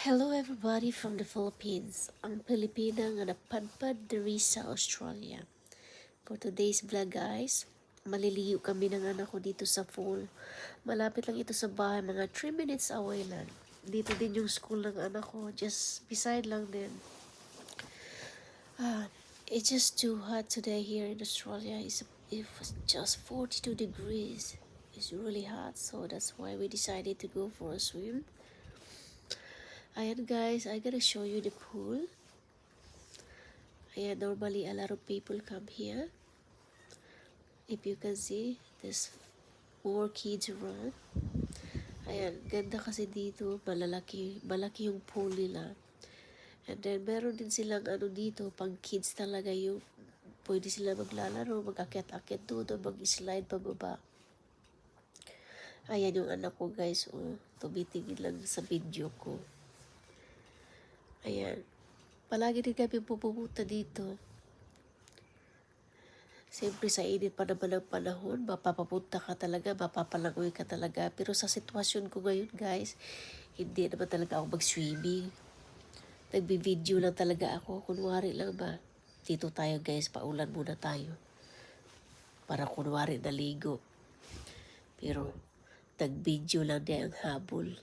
Hello everybody from the Philippines. Ang Pilipina nga napadpad diri sa Australia. For today's vlog guys, maliliyo kami ng anak ko dito sa pool. Malapit lang ito sa bahay, mga 3 minutes away lang. Dito din yung school ng anak ko, just beside lang din. It's just too hot today here in Australia. It was just 42 degrees. It's really hot, so that's why we decided to go for a swim. Ayan guys, I gotta show you the pool. Ayan, normally a lot of people come here. If you can see, there's more kids around. Ayan, ganda kasi dito, malaki yung pool nila. And then, meron din silang dito, pang kids talaga yung pwede sila maglalaro, mag-akit-akit doon, mag-slide pababa. Ayan yung anak ko guys, tumitingin lang sa video ko. Ayan. Palagi din kami pupunta dito. Siyempre sa init pa naman ng panahon, mapapapunta ka talaga, mapapalangoy ka talaga. Pero sa sitwasyon ko ngayon guys, hindi naman talaga ako mag-swimming. Nagbi-video lang talaga ako. Kunwari lang ba, dito tayo guys, paulan muna tayo. Para kunwari naligo. Pero nag-video lang din ang habol.